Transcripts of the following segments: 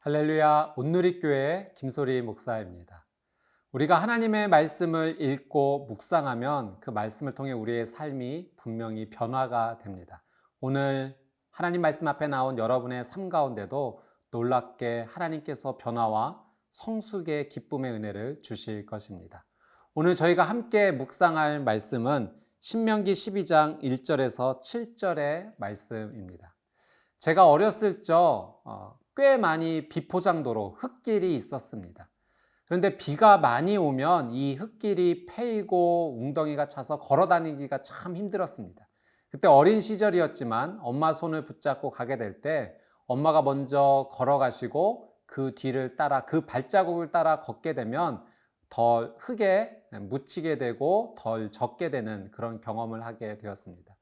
할렐루야, 온누리교회 김소리 목사입니다. 우리가 하나님의 말씀을 읽고 묵상하면 그 말씀을 통해 우리의 삶이 분명히 변화가 됩니다. 오늘 하나님 말씀 앞에 나온 여러분의 삶 가운데도 놀랍게 하나님께서 변화와 성숙의 기쁨의 은혜를 주실 것입니다. 오늘 저희가 함께 묵상할 말씀은 신명기 12장 1절에서 7절의 말씀입니다. 제가 어렸을 적 꽤 많이 비포장도로 흙길이 있었습니다. 그런데 비가 많이 오면 이 흙길이 패이고 웅덩이가 차서 걸어 다니기가 참 힘들었습니다. 그때 어린 시절이었지만 엄마 손을 붙잡고 가게 될 때 엄마가 먼저 걸어가시고 그 뒤를 따라 그 발자국을 따라 걷게 되면 덜 흙에 묻히게 되고 덜 젖게 되는 그런 경험을 하게 되었습니다.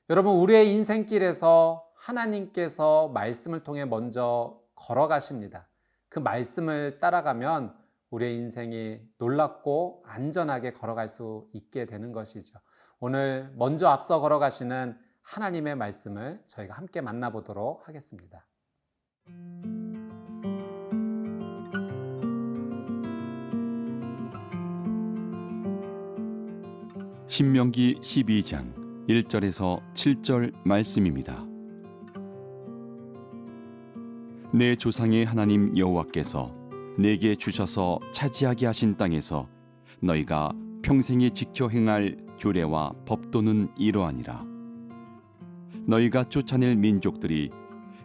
여러분, 우리의 인생길에서 하나님께서 말씀을 통해 먼저 걸어가십니다. 그 말씀을 따라가면 우리의 인생이 놀랍고 안전하게 걸어갈 수 있게 되는 것이죠. 오늘 먼저 앞서 걸어가시는 하나님의 말씀을 저희가 함께 만나보도록 하겠습니다. 신명기 12장 1절에서 7절 말씀입니다. 내 조상의 하나님 여호와께서 내게 주셔서 차지하게 하신 땅에서 너희가 평생에 지켜 행할 규례와 법도는 이러하니라. 너희가 쫓아낼 민족들이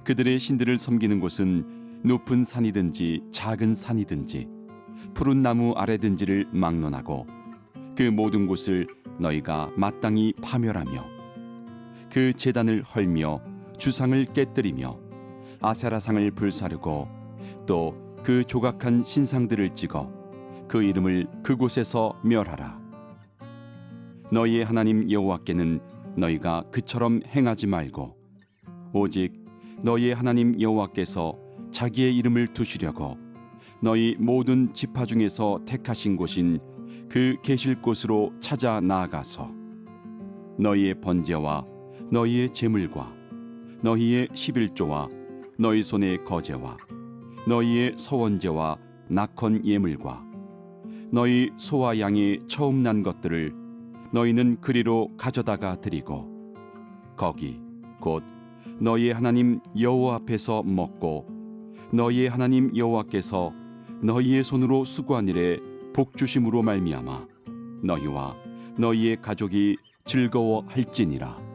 그들의 신들을 섬기는 곳은 높은 산이든지 작은 산이든지 푸른 나무 아래든지를 막론하고 그 모든 곳을 너희가 마땅히 파멸하며 그 제단을 헐며 주상을 깨뜨리며 아세라상을 불사르고 또 그 조각한 신상들을 찍어 그 이름을 그곳에서 멸하라. 너희의 하나님 여호와께는 너희가 그처럼 행하지 말고 오직 너희의 하나님 여호와께서 자기의 이름을 두시려고 너희 모든 지파 중에서 택하신 곳인 그 계실 곳으로 찾아 나아가서 너희의 번제와 너희의 제물과 너희의 11조와 너희 손의 거제와 너희의 서원제와 낙헌 예물과 너희 소와 양이 처음 난 것들을 너희는 그리로 가져다가 드리고 거기 곧 너희의 하나님 여호와 앞에서 먹고 너희의 하나님 여호와께서 너희의 손으로 수고한 일에 복 주심으로 말미암아 너희와 너희의 가족이 즐거워할지니라.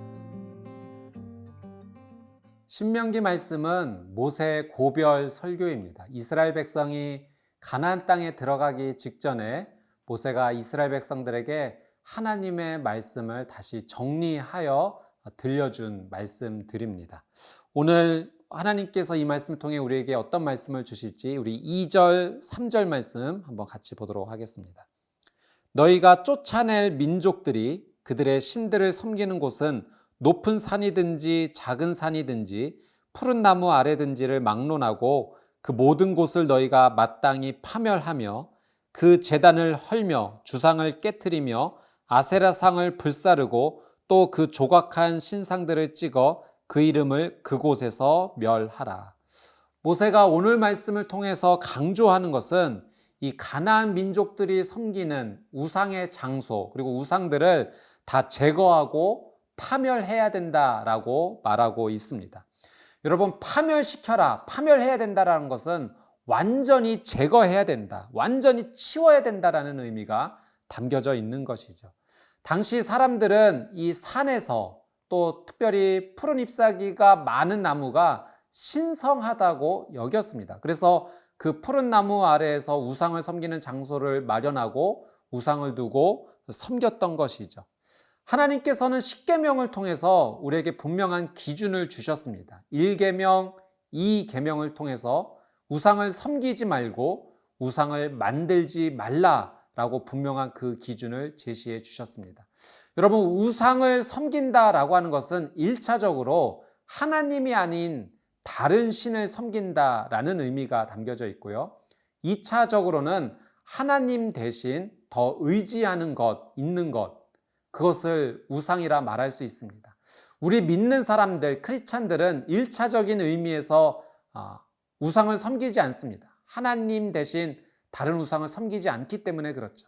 신명기 말씀은 모세 고별 설교입니다. 이스라엘 백성이 가나안 땅에 들어가기 직전에 모세가 이스라엘 백성들에게 하나님의 말씀을 다시 정리하여 들려준 말씀들입니다. 오늘 하나님께서 이 말씀을 통해 우리에게 어떤 말씀을 주실지 우리 2절, 3절 말씀 한번 같이 보도록 하겠습니다. 너희가 쫓아낼 민족들이 그들의 신들을 섬기는 곳은 높은 산이든지 작은 산이든지 푸른 나무 아래든지를 막론하고 그 모든 곳을 너희가 마땅히 파멸하며 그 제단을 헐며 주상을 깨트리며 아세라상을 불사르고 또 그 조각한 신상들을 찍어 그 이름을 그곳에서 멸하라. 모세가 오늘 말씀을 통해서 강조하는 것은 이 가나안 민족들이 섬기는 우상의 장소 그리고 우상들을 다 제거하고 파멸해야 된다라고 말하고 있습니다. 여러분, 파멸시켜라, 파멸해야 된다라는 것은 완전히 제거해야 된다, 완전히 치워야 된다라는 의미가 담겨져 있는 것이죠. 당시 사람들은 이 산에서 또 특별히 푸른 잎사귀가 많은 나무가 신성하다고 여겼습니다. 그래서 그 푸른 나무 아래에서 우상을 섬기는 장소를 마련하고 우상을 두고 섬겼던 것이죠. 하나님께서는 십계명을 통해서 우리에게 분명한 기준을 주셨습니다. 1계명, 2계명을 통해서 우상을 섬기지 말고 우상을 만들지 말라라고 분명한 그 기준을 제시해 주셨습니다. 여러분, 우상을 섬긴다라고 하는 것은 1차적으로 하나님이 아닌 다른 신을 섬긴다라는 의미가 담겨져 있고요. 2차적으로는 하나님 대신 더 의지하는 것, 있는 것, 그것을 우상이라 말할 수 있습니다. 우리 믿는 사람들, 크리스찬들은 1차적인 의미에서 우상을 섬기지 않습니다. 하나님 대신 다른 우상을 섬기지 않기 때문에 그렇죠.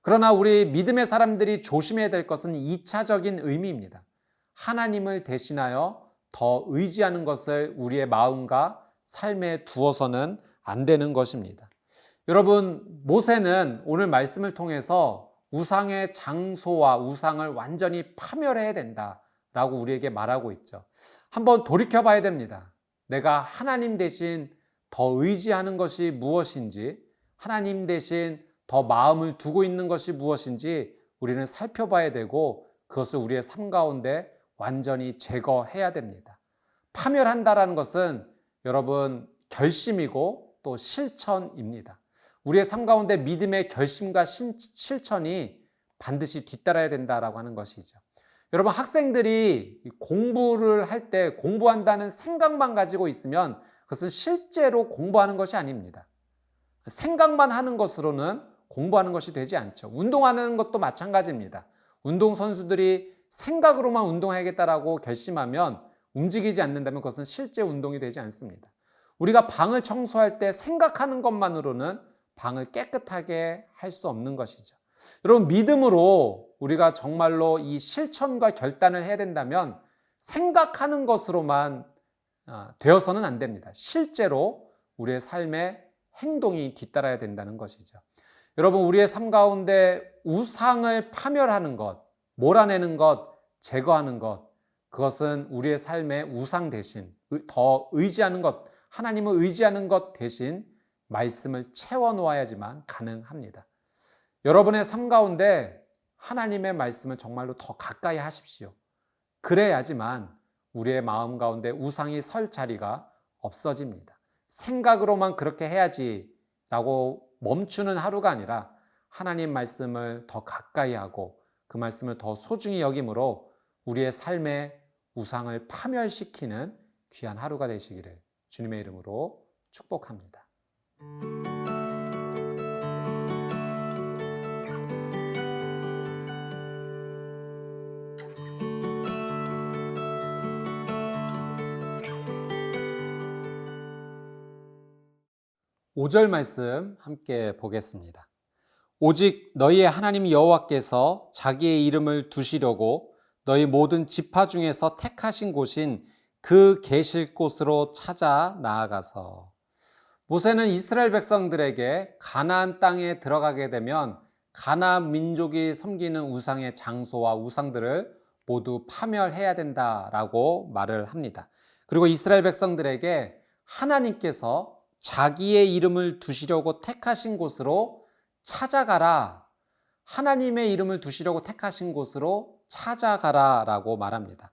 그러나 우리 믿음의 사람들이 조심해야 될 것은 2차적인 의미입니다. 하나님을 대신하여 더 의지하는 것을 우리의 마음과 삶에 두어서는 안 되는 것입니다. 여러분, 모세는 오늘 말씀을 통해서 우상의 장소와 우상을 완전히 파멸해야 된다라고 우리에게 말하고 있죠. 한번 돌이켜 봐야 됩니다. 내가 하나님 대신 더 의지하는 것이 무엇인지, 하나님 대신 더 마음을 두고 있는 것이 무엇인지 우리는 살펴봐야 되고 그것을 우리의 삶 가운데 완전히 제거해야 됩니다. 파멸한다라는 것은 여러분 결심이고 또 실천입니다. 우리의 삶 가운데 믿음의 결심과 실천이 반드시 뒤따라야 된다라고 하는 것이죠. 여러분, 학생들이 공부를 할 때 공부한다는 생각만 가지고 있으면 그것은 실제로 공부하는 것이 아닙니다. 생각만 하는 것으로는 공부하는 것이 되지 않죠. 운동하는 것도 마찬가지입니다. 운동선수들이 생각으로만 운동하겠다라고 결심하면 움직이지 않는다면 그것은 실제 운동이 되지 않습니다. 우리가 방을 청소할 때 생각하는 것만으로는 방을 깨끗하게 할 수 없는 것이죠. 여러분, 믿음으로 우리가 정말로 이 실천과 결단을 해야 된다면 생각하는 것으로만 되어서는 안 됩니다. 실제로 우리의 삶에 행동이 뒤따라야 된다는 것이죠. 여러분, 우리의 삶 가운데 우상을 파멸하는 것, 몰아내는 것, 제거하는 것, 그것은 우리의 삶의 우상 대신 더 의지하는 것, 하나님을 의지하는 것 대신 말씀을 채워놓아야지만 가능합니다. 여러분의 삶 가운데 하나님의 말씀을 정말로 더 가까이 하십시오. 그래야지만 우리의 마음 가운데 우상이 설 자리가 없어집니다. 생각으로만 그렇게 해야지라고 멈추는 하루가 아니라 하나님 말씀을 더 가까이 하고 그 말씀을 더 소중히 여김으로 우리의 삶의 우상을 파멸시키는 귀한 하루가 되시기를 주님의 이름으로 축복합니다. 5절 말씀 함께 보겠습니다. 오직 너희의 하나님 여호와께서 자기의 이름을 두시려고 너희 모든 지파 중에서 택하신 곳인 그 계실 곳으로 찾아 나아가서. 모세는 이스라엘 백성들에게 가나안 땅에 들어가게 되면 가나안 민족이 섬기는 우상의 장소와 우상들을 모두 파멸해야 된다라고 말을 합니다. 그리고 이스라엘 백성들에게 하나님께서 자기의 이름을 두시려고 택하신 곳으로 찾아가라. 하나님의 이름을 두시려고 택하신 곳으로 찾아가라 라고 말합니다.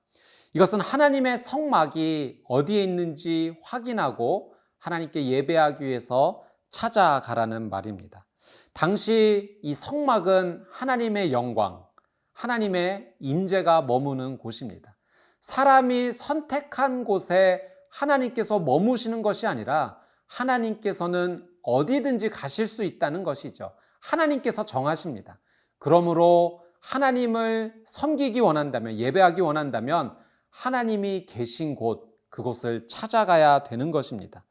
이것은 하나님의 성막이 어디에 있는지 확인하고 하나님께 예배하기 위해서 찾아가라는 말입니다. 당시 이 성막은 하나님의 영광, 하나님의 임재가 머무는 곳입니다. 사람이 선택한 곳에 하나님께서 머무시는 것이 아니라 하나님께서는 어디든지 가실 수 있다는 것이죠. 하나님께서 정하십니다. 그러므로 하나님을 섬기기 원한다면, 예배하기 원한다면 하나님이 계신 곳, 그곳을 찾아가야 되는 것입니다.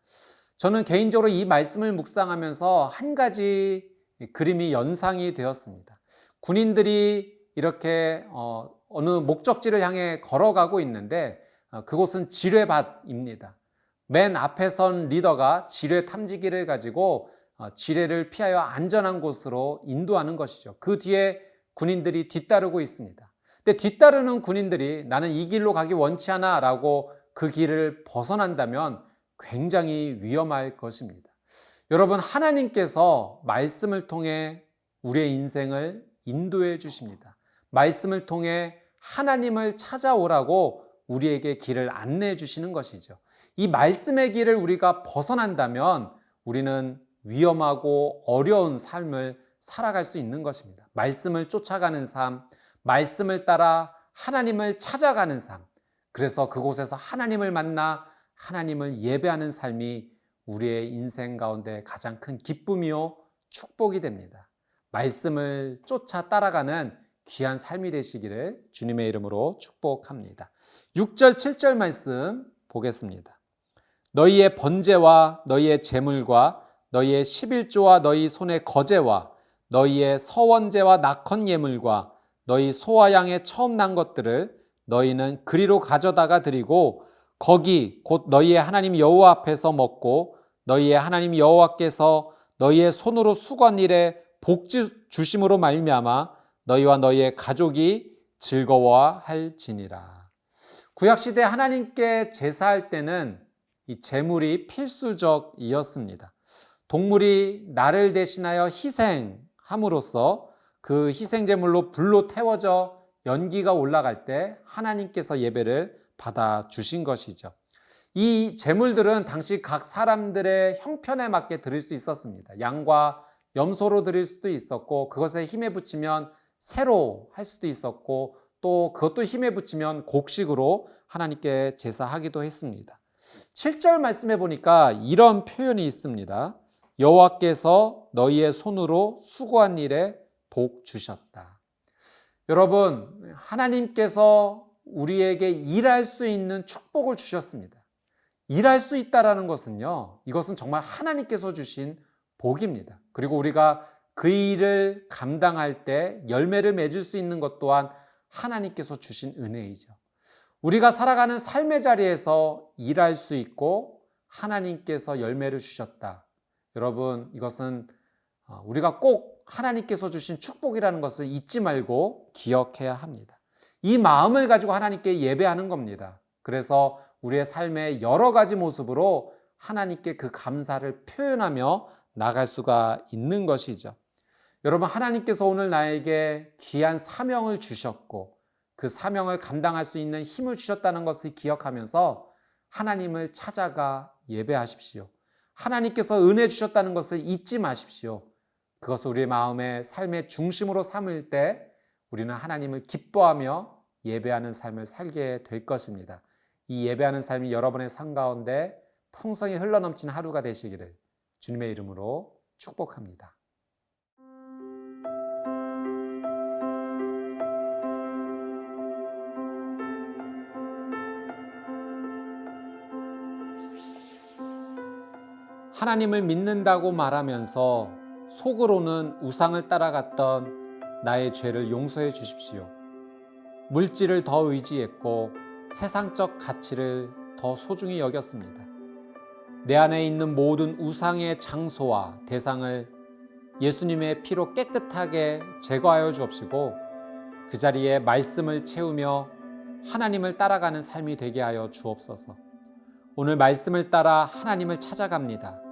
저는 개인적으로 이 말씀을 묵상하면서 한 가지 그림이 연상이 되었습니다. 군인들이 이렇게 어느 목적지를 향해 걸어가고 있는데 그곳은 지뢰밭입니다. 맨 앞에 선 리더가 지뢰 탐지기를 가지고 지뢰를 피하여 안전한 곳으로 인도하는 것이죠. 그 뒤에 군인들이 뒤따르고 있습니다. 근데 뒤따르는 군인들이 나는 이 길로 가기 원치 않아 라고 그 길을 벗어난다면 굉장히 위험할 것입니다. 여러분, 하나님께서 말씀을 통해 우리의 인생을 인도해 주십니다. 말씀을 통해 하나님을 찾아오라고 우리에게 길을 안내해 주시는 것이죠. 이 말씀의 길을 우리가 벗어난다면 우리는 위험하고 어려운 삶을 살아갈 수 있는 것입니다. 말씀을 쫓아가는 삶, 말씀을 따라 하나님을 찾아가는 삶, 그래서 그곳에서 하나님을 만나 하나님을 예배하는 삶이 우리의 인생 가운데 가장 큰 기쁨이요 축복이 됩니다. 말씀을 쫓아 따라가는 귀한 삶이 되시기를 주님의 이름으로 축복합니다. 6절, 7절 말씀 보겠습니다. 너희의 번제와 너희의 제물과 너희의 11조와 너희 손의 거제와 너희의 서원제와 낙헌 예물과 너희 소와 양의 처음 난 것들을 너희는 그리로 가져다가 드리고 거기 곧 너희의 하나님 여호와 앞에서 먹고 너희의 하나님 여호와께서 너희의 손으로 수고한 일에 복 주심으로 말미암아 너희와 너희의 가족이 즐거워할지니라. 구약시대 하나님께 제사할 때는 이 제물이 필수적이었습니다. 동물이 나를 대신하여 희생함으로써 그 희생제물로 불로 태워져 연기가 올라갈 때 하나님께서 예배를 받아주신 것이죠. 이 제물들은 당시 각 사람들의 형편에 맞게 드릴 수 있었습니다. 양과 염소로 드릴 수도 있었고 그것에 힘에 붙이면 새로 할 수도 있었고 또 그것도 힘에 붙이면 곡식으로 하나님께 제사하기도 했습니다. 7절 말씀해 보니까 이런 표현이 있습니다. 여호와께서 너희의 손으로 수고한 일에 복 주셨다. 여러분, 하나님께서 우리에게 일할 수 있는 축복을 주셨습니다. 일할 수 있다라는 것은요, 이것은 정말 하나님께서 주신 복입니다. 그리고 우리가 그 일을 감당할 때 열매를 맺을 수 있는 것 또한 하나님께서 주신 은혜이죠. 우리가 살아가는 삶의 자리에서 일할 수 있고 하나님께서 열매를 주셨다. 여러분, 이것은 우리가 꼭 하나님께서 주신 축복이라는 것을 잊지 말고 기억해야 합니다. 이 마음을 가지고 하나님께 예배하는 겁니다. 그래서 우리의 삶의 여러 가지 모습으로 하나님께 그 감사를 표현하며 나갈 수가 있는 것이죠. 여러분, 하나님께서 오늘 나에게 귀한 사명을 주셨고 그 사명을 감당할 수 있는 힘을 주셨다는 것을 기억하면서 하나님을 찾아가 예배하십시오. 하나님께서 은혜 주셨다는 것을 잊지 마십시오. 그것을 우리의 마음의 삶의 중심으로 삼을 때 우리는 하나님을 기뻐하며 예배하는 삶을 살게 될 것입니다. 이 예배하는 삶이 여러분의 삶 가운데 풍성히 흘러넘치는 하루가 되시기를 주님의 이름으로 축복합니다. 하나님을 믿는다고 말하면서 속으로는 우상을 따라갔던 나의 죄를 용서해 주십시오. 물질을 더 의지했고 세상적 가치를 더 소중히 여겼습니다. 내 안에 있는 모든 우상의 장소와 대상을 예수님의 피로 깨끗하게 제거하여 주옵시고 그 자리에 말씀을 채우며 하나님을 따라가는 삶이 되게 하여 주옵소서. 오늘 말씀을 따라 하나님을 찾아갑니다.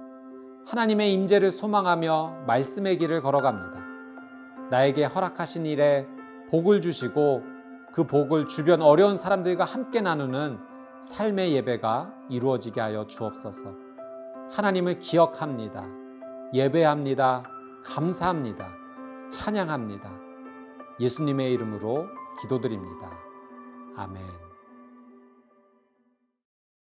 하나님의 임재를 소망하며 말씀의 길을 걸어갑니다. 나에게 허락하신 일에 복을 주시고 그 복을 주변 어려운 사람들과 함께 나누는 삶의 예배가 이루어지게 하여 주옵소서. 하나님을 기억합니다. 예배합니다. 감사합니다. 찬양합니다. 예수님의 이름으로 기도드립니다. 아멘.